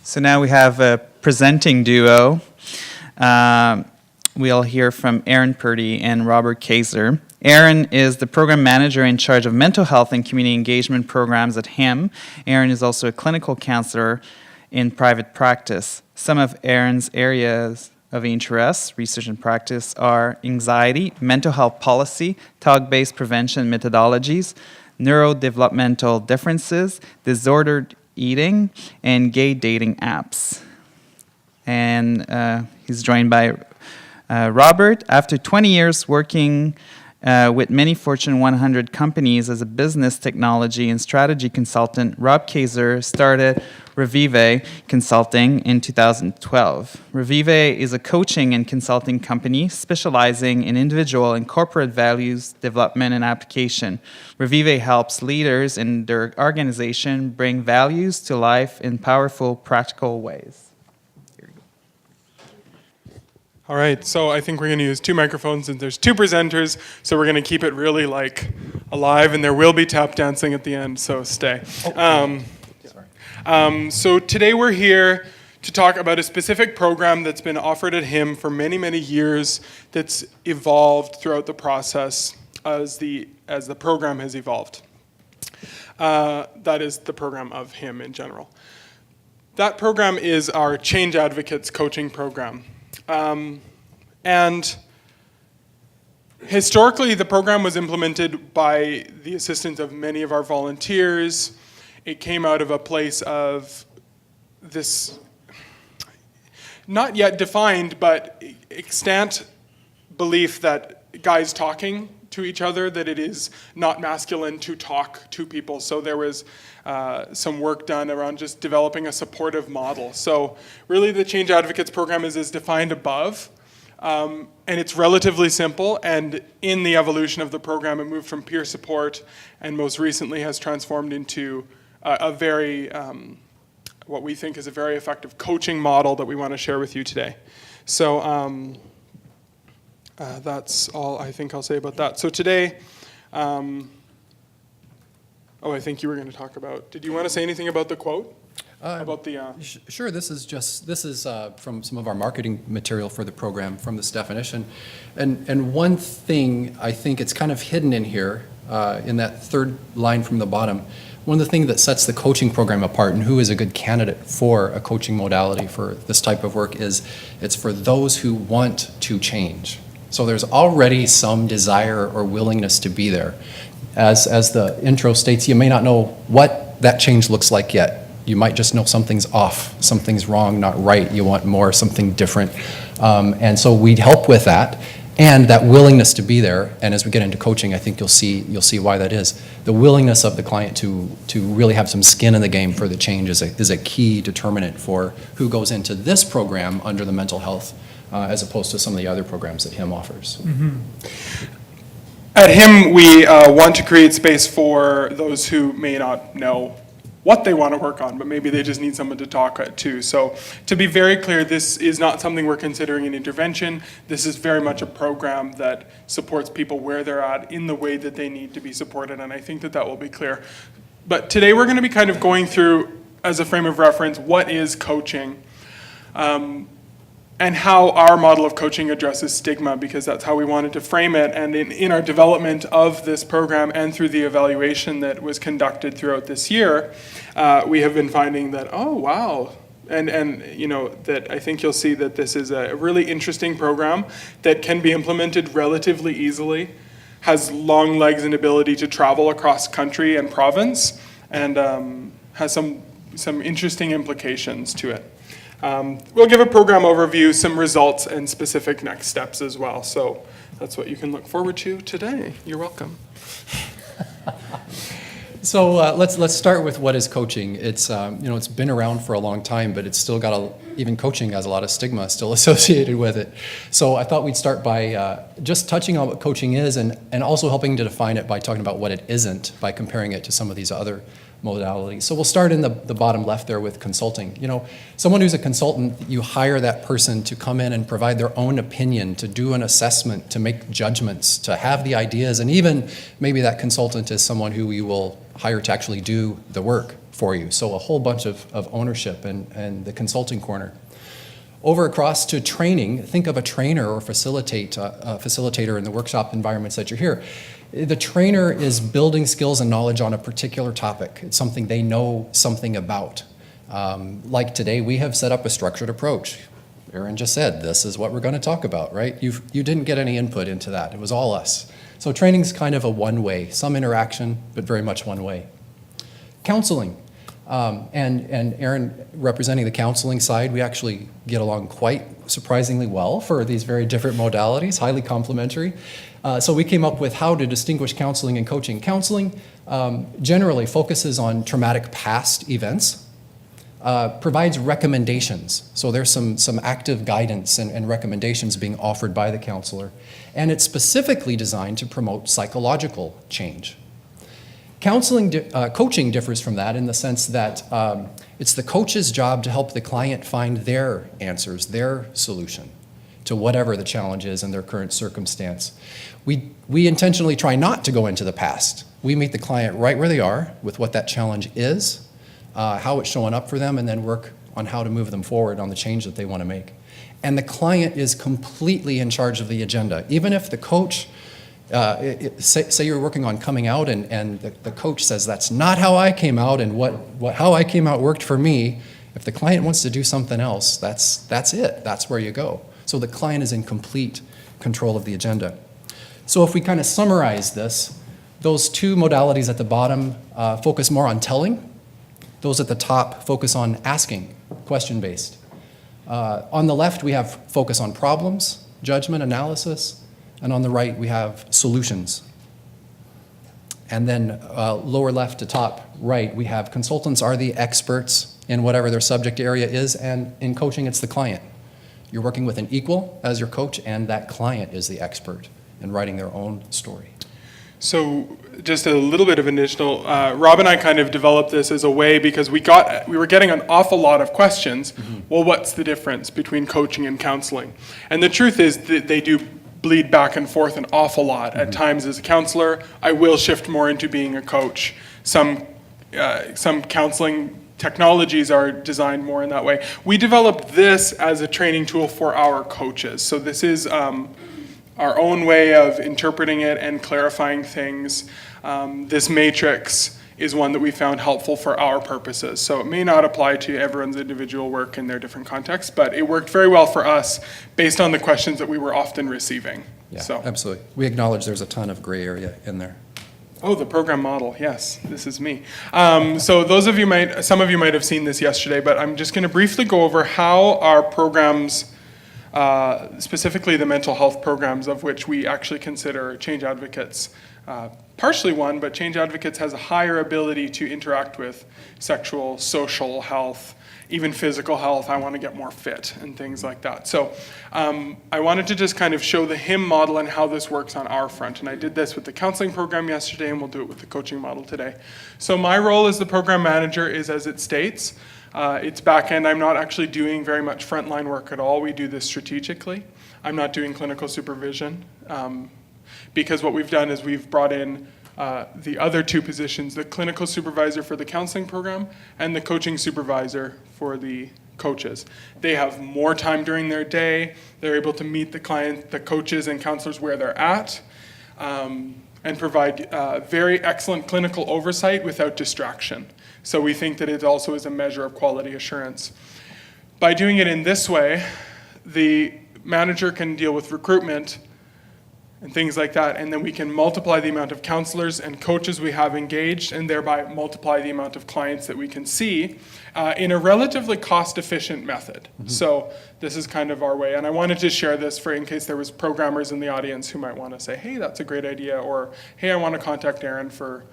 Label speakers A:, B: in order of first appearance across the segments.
A: So now we have a presenting duo. We'll hear from Aaron Purdie and Robert Kaiser. Aaron is the program manager in charge of mental health and community engagement programs at HIM. Aaron is also a clinical counselor in private practice. Some of Aaron's areas of interest, research and practice, are anxiety, mental health policy, talk-based prevention methodologies, neurodevelopmental differences, disordered eating, and gay dating apps. And he's joined by Robert. After 20 years working with many Fortune 100 companies as a business technology and strategy consultant, Rob Kaiser started Revivae Consulting in 2012. Revivae is a coaching and consulting company specializing in individual and corporate values development and application. Revivae helps leaders in their organization bring values to life in powerful, practical ways.
B: All right, so I think we're going to use two microphones and there's two presenters, so we're going to keep it really alive, and there will be tap dancing at the end, so stay. So today we're here to talk about a specific program that's been offered at HIM for many, many years that's evolved throughout the process as the program has evolved. That is the program of HIM in general. That program is our Change Advocates coaching program. And historically, the program was implemented by the assistance of many of our volunteers. It came out of a place of this, not yet defined, but extant belief that guys talking to each other, that it is not masculine to talk to people. So there was some work done around just developing a supportive model. So really the Change Advocates program is as defined above, and it's relatively simple, and in the evolution of the program it moved from peer support and most recently has transformed into a very, what we think is a very effective coaching model that we want to share with you today. So that's all I think I'll say about that. So today, I think you were going to talk about, did you want to say anything about the quote? About the
C: Sure, this is from some of our marketing material for the program, from this definition. And one thing, I think it's kind of hidden in here, in that third line from the bottom, one of the things that sets the coaching program apart and who is a good candidate for a coaching modality for this type of work is it's for those who want to change. So there's already some desire or willingness to be there. As the intro states, you may not know what that change looks like yet. You might just know something's off, something's wrong, not right, you want more, something different. And so we'd help with that, and that willingness to be there. And as we get into coaching, I think you'll see why that is. The willingness of the client to really have some skin in the game for the change is a key determinant for who goes into this program under the mental health, as opposed to some of the other programs that HIM offers.
B: Mm-hmm. At HIM, we want to create space for those who may not know what they want to work on, but maybe they just need someone to talk to. So to be very clear, this is not something we're considering an intervention. This is very much a program that supports people where they're at in the way that they need to be supported, and I think that will be clear. But today we're going to be kind of going through, as a frame of reference, what is coaching, and how our model of coaching addresses stigma, because that's how we wanted to frame it. And in our development of this program and through the evaluation that was conducted throughout this year, we have been finding that, oh, wow. And that I think you'll see that this is a really interesting program that can be implemented relatively easily, has long legs and ability to travel across country and province, and has some interesting implications to it. We'll give a program overview, some results, and specific next steps as well. So that's what you can look forward to today. You're welcome.
C: So let's start with what is coaching. It's it's been around for a long time, but it's still got even coaching has a lot of stigma still associated with it. So I thought we'd start by just touching on what coaching is, and also helping to define it by talking about what it isn't, by comparing it to some of these other modalities. So we'll start in the bottom left there with consulting. Someone who's a consultant, you hire that person to come in and provide their own opinion, to do an assessment, to make judgments, to have the ideas, and even maybe that consultant is someone who you will hire to actually do the work for you. So a whole bunch of ownership and the consulting corner. Over across to training, think of a trainer or facilitator in the workshop environments that you're here. The trainer is building skills and knowledge on a particular topic. It's something they know something about. Like today, we have set up a structured approach. Aaron just said, this is what we're going to talk about, right? You didn't get any input into that. It was all us. So training's kind of a one-way, some interaction, but very much one way. Counseling. And Aaron, representing the counseling side, we actually get along quite surprisingly well for these very different modalities, highly complementary. So we came up with how to distinguish counseling and coaching. Counseling generally focuses on traumatic past events, provides recommendations. So there's some active guidance and recommendations being offered by the counselor. And it's specifically designed to promote psychological change. Coaching differs from that in the sense that it's the coach's job to help the client find their answers, their solution to whatever the challenge is in their current circumstance. We intentionally try not to go into the past. We meet the client right where they are with what that challenge is, how it's showing up for them, and then work on how to move them forward on the change that they want to make. And the client is completely in charge of the agenda. Even if the coach say you're working on coming out and the coach says that's not how I came out and how I came out worked for me. If the client wants to do something else, that's it. That's where you go. So the client is in complete control of the agenda. So if we kind of summarize this, those two modalities at the bottom focus more on telling. Those at the top focus on asking, question-based. On the left, we have focus on problems, judgment, analysis. And on the right, we have solutions. And then lower left to top right, we have consultants are the experts in whatever their subject area is, and in coaching, it's the client. You're working with an equal as your coach, and that client is the expert in writing their own story.
B: So just a little bit of additional, Rob and I kind of developed this as a way because we were getting an awful lot of questions. Mm-hmm. Well, what's the difference between coaching and counseling? And the truth is that they do bleed back and forth an awful lot. Mm-hmm. At times as a counselor, I will shift more into being a coach. Some counseling technologies are designed more in that way. We developed this as a training tool for our coaches. So this is our own way of interpreting it and clarifying things. This matrix is one that we found helpful for our purposes. So it may not apply to everyone's individual work in their different contexts, but it worked very well for us based on the questions that we were often receiving.
C: Yeah,
B: so.
C: Absolutely. We acknowledge there's a ton of gray area in there.
B: Oh, the program model. Yes, this is me. So some of you might have seen this yesterday, but I'm just going to briefly go over how our programs, specifically the mental health programs of which we actually consider Change Advocates, partially one, but Change Advocates has a higher ability to interact with sexual, social health, even physical health. I want to get more fit and things like that. So I wanted to just kind of show the HIM model and how this works on our front. And I did this with the counseling program yesterday, and we'll do it with the coaching model today. So my role as the program manager is as it states. It's back end. I'm not actually doing very much frontline work at all. We do this strategically. I'm not doing clinical supervision. Because what we've done is we've brought in the other two positions, the clinical supervisor for the counseling program and the coaching supervisor for the coaches. They have more time during their day. They're able to meet the client, the coaches and counselors where they're at, and provide very excellent clinical oversight without distraction. So we think that it also is a measure of quality assurance. By doing it in this way, the manager can deal with recruitment and things like that, and then we can multiply the amount of counselors and coaches we have engaged, and thereby multiply the amount of clients that we can see in a relatively cost-efficient method. Mm-hmm. So this is kind of our way, and I wanted to share this in case there was programmers in the audience who might want to say, hey, that's a great idea, or hey, I want to contact Aaron for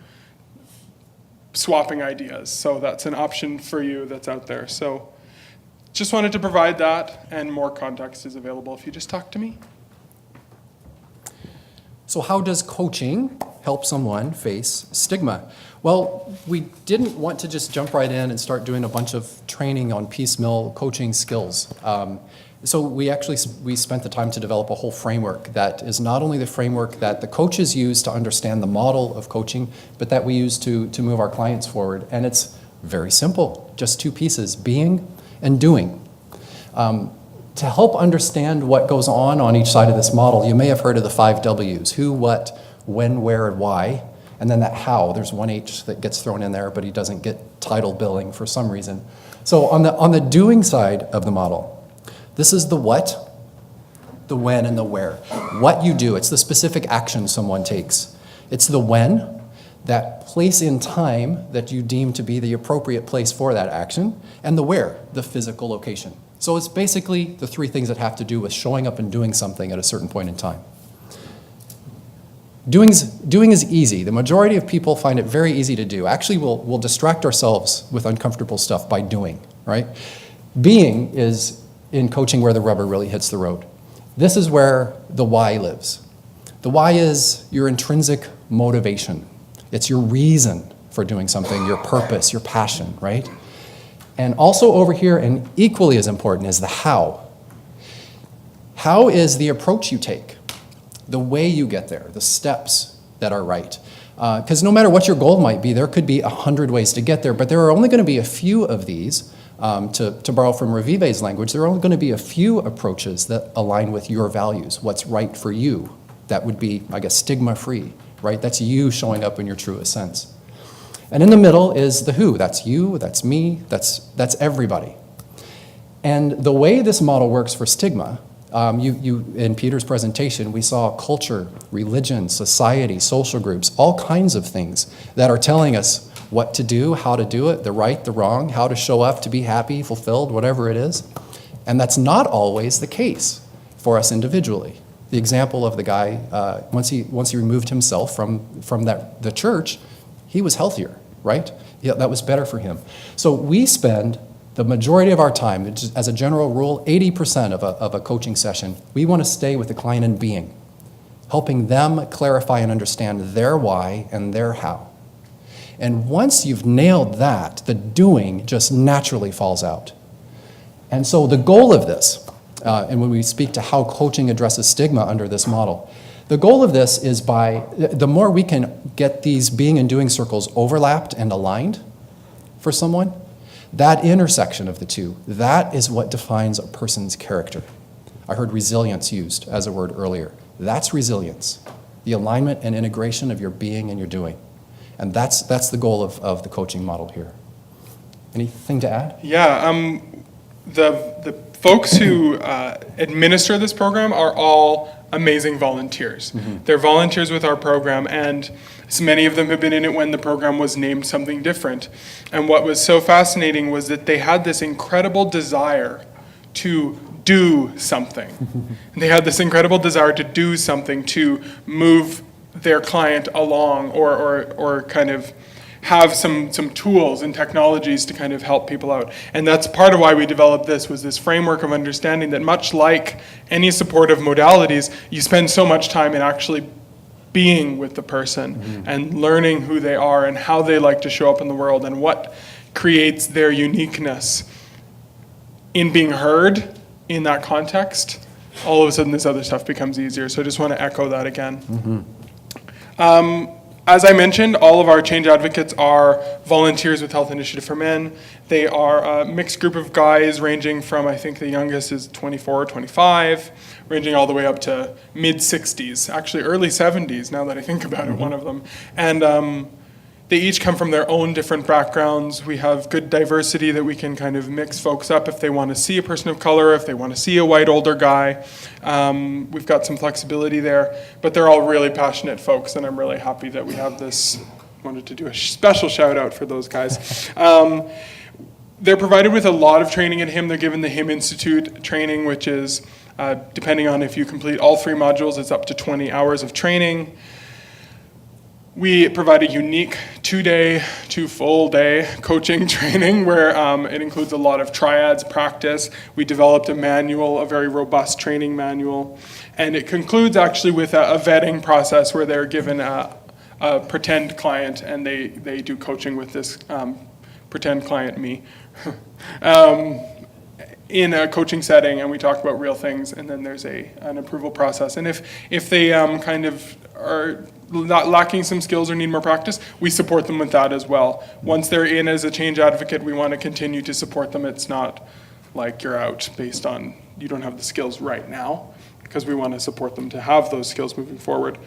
B: swapping ideas. So that's an option for you that's out there. So just wanted to provide that, and more context is available if you just talk to me.
C: So how does coaching help someone face stigma? Well, we didn't want to just jump right in and start doing a bunch of training on piecemeal coaching skills. So we spent the time to develop a whole framework that is not only the framework that the coaches use to understand the model of coaching, but that we use to move our clients forward. And it's Very simple, just two pieces, being and doing. To help understand what goes on each side of this model, you may have heard of the 5 W's: who, what, when, where, and why. And then that how, there's one H that gets thrown in there, but he doesn't get title billing for some reason. So on the doing side of the model, this is the what, the when, and the where. What you do, it's the specific action someone takes. It's the when, that place in time that you deem to be the appropriate place for that action, and the where, the physical location. So it's basically the three things that have to do with showing up and doing something at a certain point in time. Doing is easy. The majority of people find it very easy to do. Actually, we'll distract ourselves with uncomfortable stuff by doing, right? Being is, in coaching, where the rubber really hits the road. This is where the why lives. The why is your intrinsic motivation. It's your reason for doing something, your purpose, your passion, right? And also over here, and equally as important, is the how. How is the approach you take, the way you get there, the steps that are right. Because no matter what your goal might be, there could be 100 ways to get there, but there are only going to be a few of these. To borrow from Revivae's language, there are only going to be a few approaches that align with your values, what's right for you. That would be, I guess, stigma-free, right? That's you showing up in your truest sense. And in the middle is the who. That's you, that's me, that's everybody. And the way this model works for Stigma, in Peter's presentation, we saw culture, religion, society, social groups, all kinds of things that are telling us what to do, how to do it, the right, the wrong, how to show up to be happy, fulfilled, whatever it is. And that's not always the case for us individually. The example of the guy, once he removed himself from the church, he was healthier, right? Yeah, that was better for him. So we spend the majority of our time, as a general rule, 80% of a coaching session, we want to stay with the client in being, helping them clarify and understand their why and their how. And once you've nailed that, the doing just naturally falls out. And so the goal of this, and when we speak to how coaching addresses stigma under this model, the goal of this is the more we can get these being and doing circles overlapped and aligned for someone, that intersection of the two, that is what defines a person's character. I heard resilience used as a word earlier. That's resilience, the alignment and integration of your being and your doing. And that's the goal of the coaching model here. Anything to add?
B: Yeah, the folks who administer this program are all amazing volunteers. Mm-hmm. They're volunteers with our program, and so many of them have been in it when the program was named something different. And what was so fascinating was that they had this incredible desire to do something. They had this incredible desire to do something to move their client along or kind of have some tools and technologies to kind of help people out. And that's part of why we developed this, was this framework of understanding that much like any supportive modalities, you spend so much time in actually being with the person and learning who they are and how they like to show up in the world and what creates their uniqueness. In being heard in that context, all of a sudden this other stuff becomes easier. So I just want to echo that again. As I mentioned, all of our change advocates are volunteers with Health Initiative for Men. They are a mixed group of guys ranging from, I think the youngest is 24 or 25, ranging all the way up to mid-60s, actually early 70s now that I think about it, one of them. And they each come from their own different backgrounds. We have good diversity that we can kind of mix folks up if they want to see a person of color, if they want to see a white older guy. We've got some flexibility there, but they're all really passionate folks, and I'm really happy that we have this. Wanted to do a special shout out for those guys. They're provided with a lot of training at HIM. They're given the HIM Institute training, which is, depending on if you complete all 3 modules, it's up to 20 hours of training. We provide a unique 2 full day coaching training where it includes a lot of triads practice. We developed a manual, a very robust training manual, and it concludes actually with a vetting process where they're given a pretend client and they do coaching with this pretend client, me. in a coaching setting, and we talk about real things, and then there's an approval process. And if they kind of are not lacking some skills or need more practice, we support them with that as well. Once they're in as a change advocate, we want to continue to support them. It's not like you're out based on you don't have the skills right now, because we want to support them to have those skills moving forward.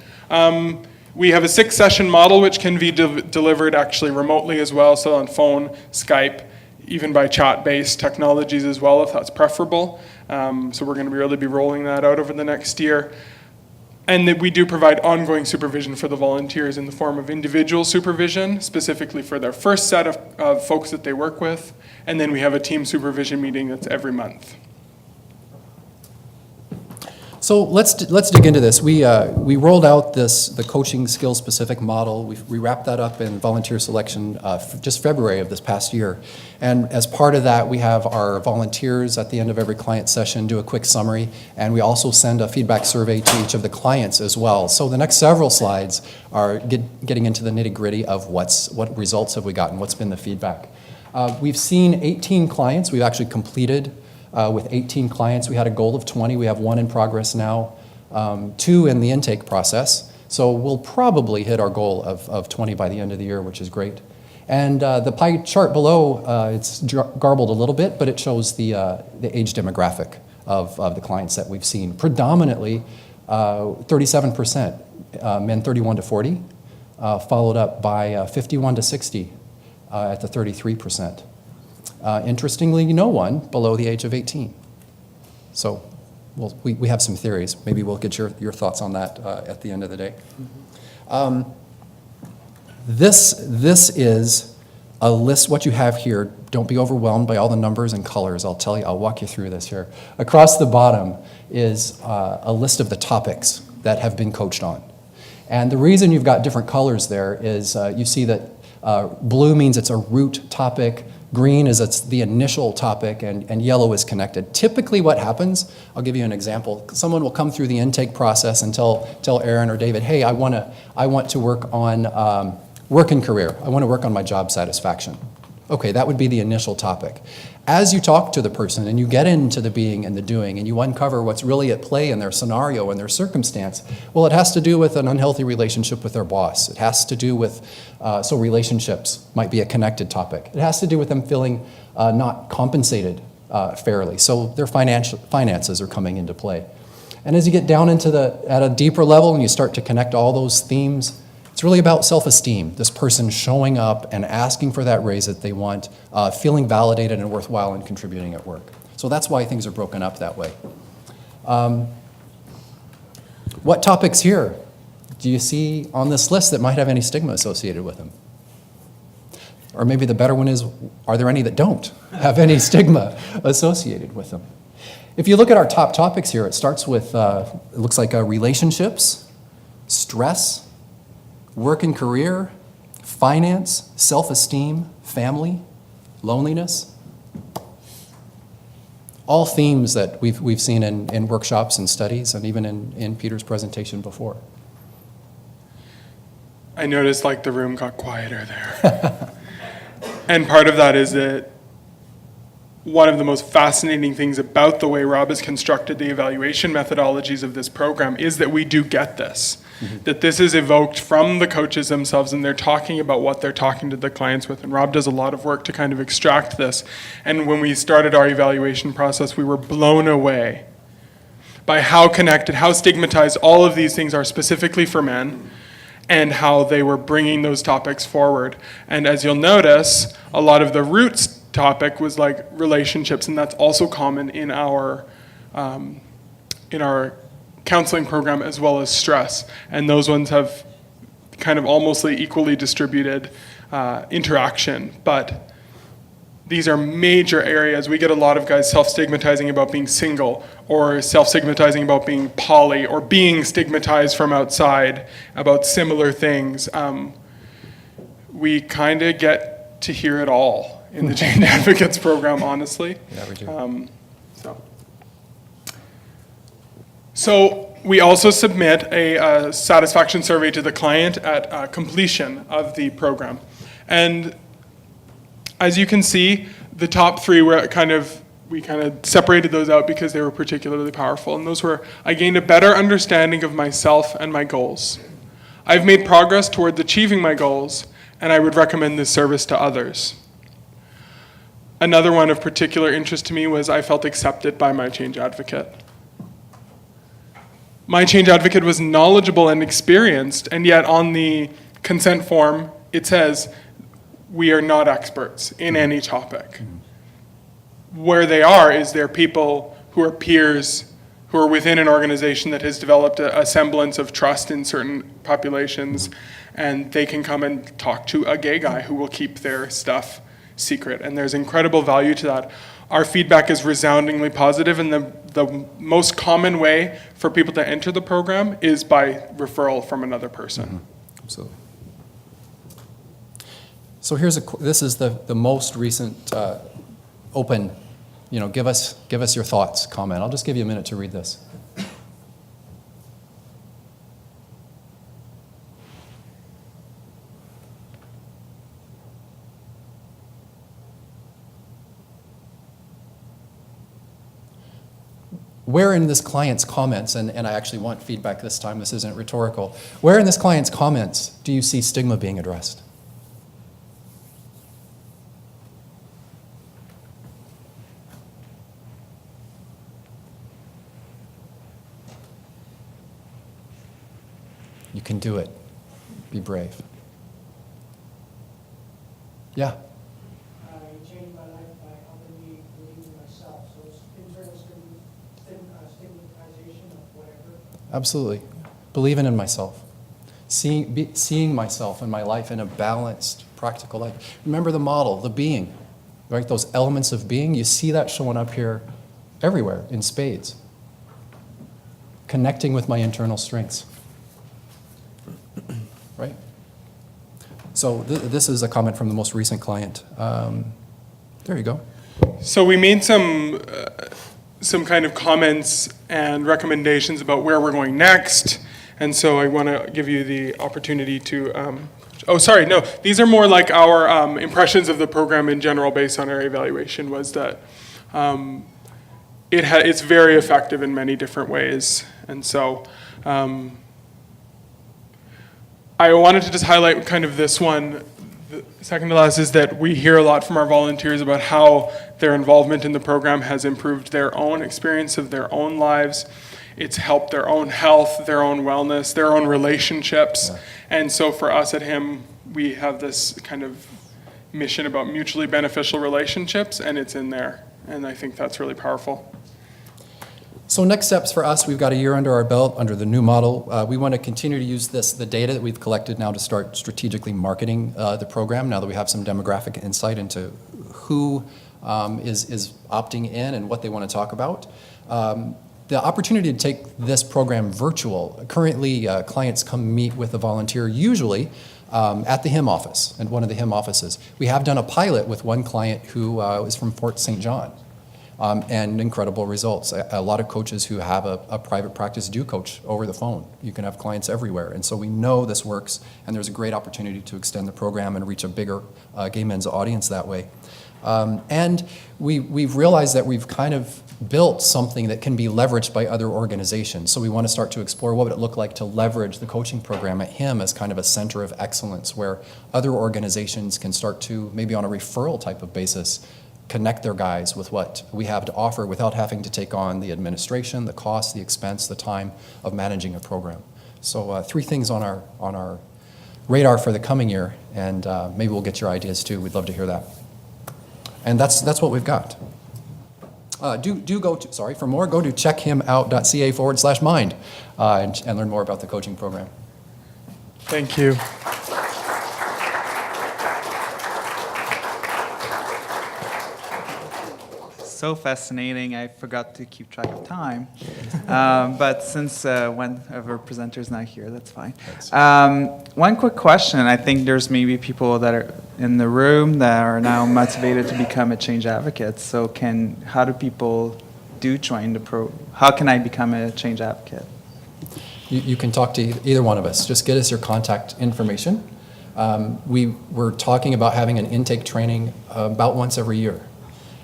B: We have a 6-session model, which can be delivered actually remotely as well, so on phone, Skype, even by chat-based technologies as well, if that's preferable. So we're going to really be rolling that out over the next year. And that we do provide ongoing supervision for the volunteers in the form of individual supervision, specifically for their first set of folks that they work with. And then we have a team supervision meeting that's every month.
C: So let's dig into this. We rolled out the coaching skills specific model. We wrapped that up in volunteer selection just February of this past year. And as part of that, we have our volunteers at the end of every client session do a quick summary, and we also send a feedback survey to each of the clients as well. So the next several slides are getting into the nitty gritty of what results have we gotten, what's been the feedback. We've seen 18 clients. We've actually completed with 18 clients. We had a goal of 20. We have 1 in progress now, 2 in the intake process. So we'll probably hit our goal of 20 by the end of the year, which is great. And the pie chart below, it's garbled a little bit, but it shows the age demographic of the clients that we've seen. Predominantly, 37% men 31 to 40, followed up by 51 to 60 at the 33%. Interestingly, no one below the age of 18. So we have some theories. Maybe we'll get your thoughts on that at the end of the day. This is a list. What you have here, don't be overwhelmed by all the numbers and colors. I'll walk you through this here. Across the bottom is a list of the topics that have been coached on. And the reason you've got different colors there is you see that blue means it's a root topic, green is it's the initial topic, and yellow is connected. Typically what happens, I'll give you an example. Someone will come through the intake process and tell Aaron or David, hey, I want to work on work and career. I want to work on my job satisfaction. Okay, that would be the initial topic. As you talk to the person and you get into the being and the doing and you uncover what's really at play in their scenario and their circumstance, well, it has to do with an unhealthy relationship with their boss. It has to do with, so relationships might be a connected topic. It has to do with them feeling not compensated fairly. So their finances are coming into play. And as you get down into at a deeper level and you start to connect all those themes, it's really about self-esteem, this person showing up and asking for that raise that they want, feeling validated and worthwhile and contributing at work. So that's why things are broken up that way. What topics here do you see on this list that might have any stigma associated with them? Or maybe the better one is, are there any that don't have any stigma associated with them? If you look at our top topics here, it starts with, it looks like relationships, stress, work and career, finance, self-esteem, family, loneliness. All themes that we've seen in workshops and studies and even in Peter's presentation before.
B: I noticed like the room got quieter there. And part of that is that one of the most fascinating things about the way Rob has constructed the evaluation methodologies of this program is that we do get this. Mm-hmm. That this is evoked from the coaches themselves and they're talking about what they're talking to the clients with. And Rob does a lot of work to kind of extract this. And when we started our evaluation process, we were blown away by how connected, how stigmatized all of these things are specifically for men and how they were bringing those topics forward. And as you'll notice, a lot of the roots topic was like relationships, and that's also common in our counseling program as well as stress. And those ones have kind of almost equally distributed interaction. But these are major areas. We get a lot of guys self-stigmatizing about being single or self-stigmatizing about being poly or being stigmatized from outside about similar things. We kind of get to hear it all in the Change Advocates program, honestly.
C: Yeah, we do.
B: So we also submit a satisfaction survey to the client at completion of the program. And as you can see, the top three were kind of we kind of separated those out because they were particularly powerful. And those were, I gained a better understanding of myself and my goals. I've made progress towards achieving my goals, and I would recommend this service to others. Another one of particular interest to me was I felt accepted by my change advocate. My change advocate was knowledgeable and experienced, and yet on the consent form, it says, we are not experts in any topic. Where they are is they're people who are peers, who are within an organization that has developed a semblance of trust in certain populations, and they can come and talk to a gay guy who will keep their stuff secret. And there's incredible value to that. Our feedback is resoundingly positive, and the most common way for people to enter the program is by referral from another person.
C: Absolutely. So this is the most recent open, give us your thoughts comment. I'll just give you a minute to read this. Where in this client's comments, and I actually want feedback this time, this isn't rhetorical, where in this client's comments do you see stigma being addressed? You can do it. Be brave. Yeah.
D: I changed my life by helping me believe in myself. So it's internal stigmatization of whatever.
C: Absolutely. Believing in myself. Seeing myself and my life in a balanced, practical life. Remember the model, the being, right? Those elements of being, you see that showing up here everywhere in spades. Connecting with my internal strengths. Right? So this is a comment from the most recent client. There you go.
B: So we made some kind of comments and recommendations about where we're going next, and so I want to give you the opportunity to. These are more like our impressions of the program in general based on our evaluation. Was that it's very effective in many different ways, and so. I wanted to just highlight kind of this one. The second to last is that we hear a lot from our volunteers about how their involvement in the program has improved their own experience of their own lives. It's helped their own health, their own wellness, their own relationships. Yeah. And so for us at HIM, we have this kind of mission about mutually beneficial relationships, and it's in there. And I think that's really powerful.
C: So next steps for us, we've got a year under our belt under the new model. We want to continue to use the data that we've collected now to start strategically marketing the program, now that we have some demographic insight into who is opting in and what they want to talk about. The opportunity to take this program virtual. Currently, clients come meet with a volunteer, usually at the HIM office, at one of the HIM offices. We have done a pilot with one client who is from Fort St. John. And incredible results. A lot of coaches who have a private practice do coach over the phone. You can have clients everywhere. And so we know this works, and there's a great opportunity to extend the program and reach a bigger gay men's audience that way. And we've realized that we've kind of built something that can be leveraged by other organizations. So we want to start to explore what would it look like to leverage the coaching program at HIM as kind of a center of excellence where other organizations can start to, maybe on a referral type of basis, connect their guys with what we have to offer without having to take on the administration, the cost, the expense, the time of managing a program. So 3 things on our radar for the coming year, and maybe we'll get your ideas too. We'd love to hear that. And that's what we've got. Do go to, for more, go to checkhimout.ca/mind and learn more about the coaching program.
B: Thank you.
A: So fascinating, I forgot to keep track of time. But since one of our presenters not here, that's fine. One quick question. I think there's maybe people that are in the room that are now motivated to become a change advocate. So how do people join the how can I become a change advocate?
C: You can talk to either one of us. Just get us your contact information. We're talking about having an intake training about once every year.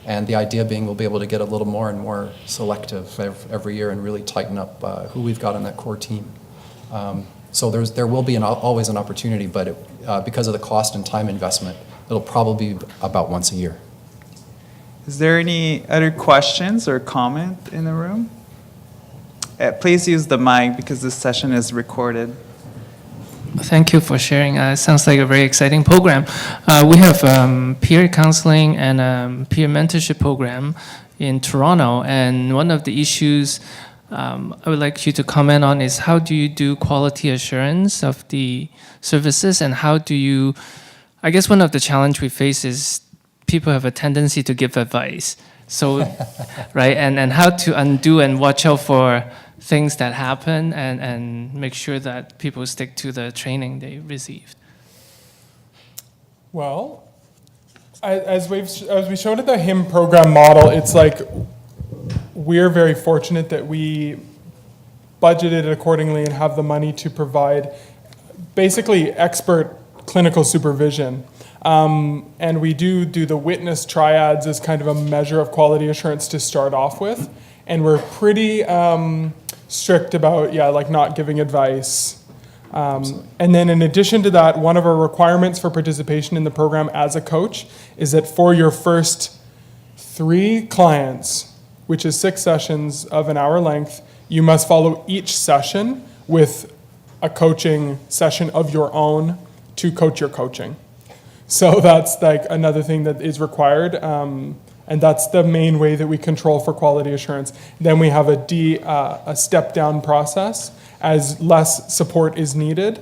C: And the idea being we'll be able to get a little more and more selective every year and really tighten up who we've got on that core team. So there will be always an opportunity, but because of the cost and time investment, it'll probably be about once a year.
A: Is there any other questions or comment in the room? Please use the mic because this session is recorded.
E: Thank you for sharing. It sounds like a very exciting program. We have peer counseling and peer mentorship program in Toronto, and one of the issues I would like you to comment on is how do you do quality assurance of the services, and how do you, I guess one of the challenge we face is people have a tendency to give advice. So, right, and how to undo and watch out for things that happen and make sure that people stick to the training they received.
B: Well, as we showed at the HIM program model, it's like we're very fortunate that we budgeted accordingly and have the money to provide basically expert clinical supervision. And we do the witness triads as kind of a measure of quality assurance to start off with. And we're pretty strict about, like not giving advice. And then in addition to that, one of our requirements for participation in the program as a coach is that for your first 3 clients, which is 6 sessions of an hour length, you must follow each session with a coaching session of your own to coach your coaching. So that's like another thing that is required. And that's the main way that we control for quality assurance. Then we have a step-down process as less support is needed,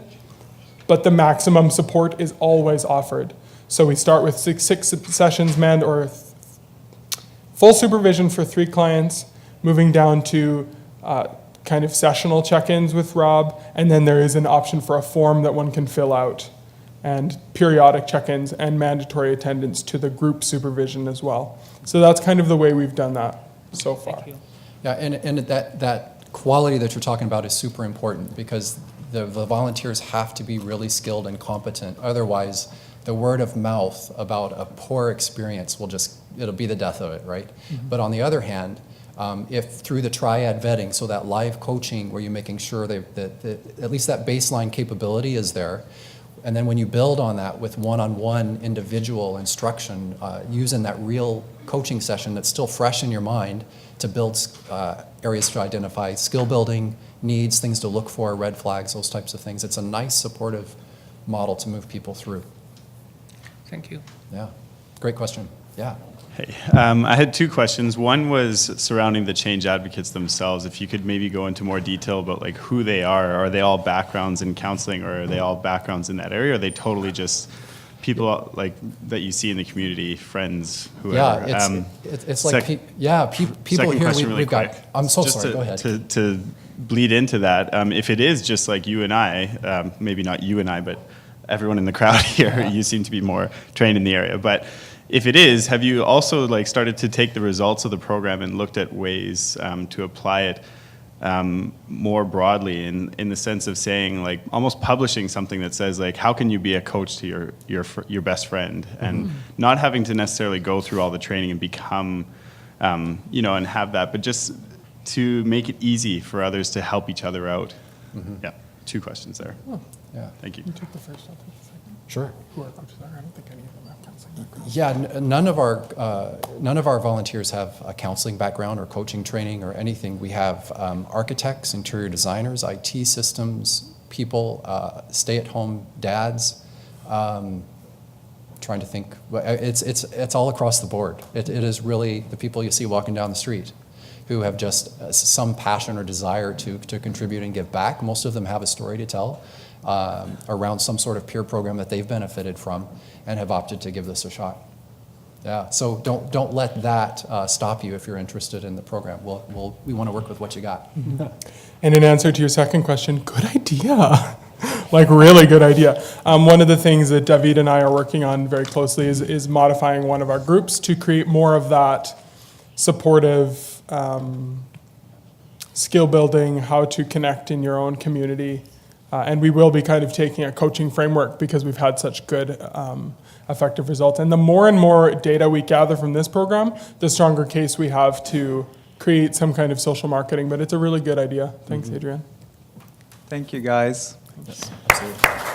B: but the maximum support is always offered. So we start with six sessions manned or full supervision for 3 clients, moving down to kind of sessional check-ins with Rob, and then there is an option for a form that one can fill out, and periodic check-ins and mandatory attendance to the group supervision as well. So that's kind of the way we've done that so far.
E: Thank you.
C: Yeah, and that quality that you're talking about is super important because the volunteers have to be really skilled and competent. Otherwise, the word of mouth about a poor experience it'll be the death of it, right? Mm-hmm. But on the other hand, if through the triad vetting, so that live coaching where you're making sure that at least that baseline capability is there, and then when you build on that with one-on-one individual instruction, using that real coaching session that's still fresh in your mind to build areas to identify skill building needs, things to look for, red flags, those types of things. It's a nice supportive model to move people through.
E: Thank you.
C: Yeah, great question. Yeah.
F: Hey, I had 2 questions. One was surrounding the change advocates themselves. If you could maybe go into more detail about like who they are. Are they all backgrounds in counseling, or are they all backgrounds in that area? Or are they totally just people like that you see in the community, friends, whoever?
C: Yeah, it's like people here we've got. I'm so sorry. Go ahead.
F: To bleed into that, if it is just like you and I, maybe not you and I, but everyone in the crowd here, you seem to be more trained in the area, but. If it is, have you also like started to take the results of the program and looked at ways to apply it more broadly in the sense of saying like almost publishing something that says like how can you be a coach to your best friend, and not having to necessarily go through all the training and become and have that, but just to make it easy for others to help each other out. Yeah, 2 questions there.
C: Yeah.
F: Thank you.
B: You take the first, I'll take the second.
C: Sure.
B: Who are coaches are? I don't think any of them have counseling background.
C: Yeah, none of our volunteers have a counseling background or coaching training or anything. We have architects, interior designers, IT systems people, stay-at-home dads. Trying to think, it's all across the board. It is really the people you see walking down the street who have just some passion or desire to contribute and give back. Most of them have a story to tell around some sort of peer program that they've benefited from and have opted to give this a shot. Yeah, so don't let that stop you if you're interested in the program. We want to work with what you got.
B: And in answer to your second question, good idea. Like really good idea. One of the things that David and I are working on very closely is modifying one of our groups to create more of that supportive skill building, how to connect in your own community. And we will be kind of taking a coaching framework because we've had such good effective results. And the more and more data we gather from this program, the stronger case we have to create some kind of social marketing. But it's a really good idea. Thanks, Adrian.
A: Thank you, guys.
C: Absolutely.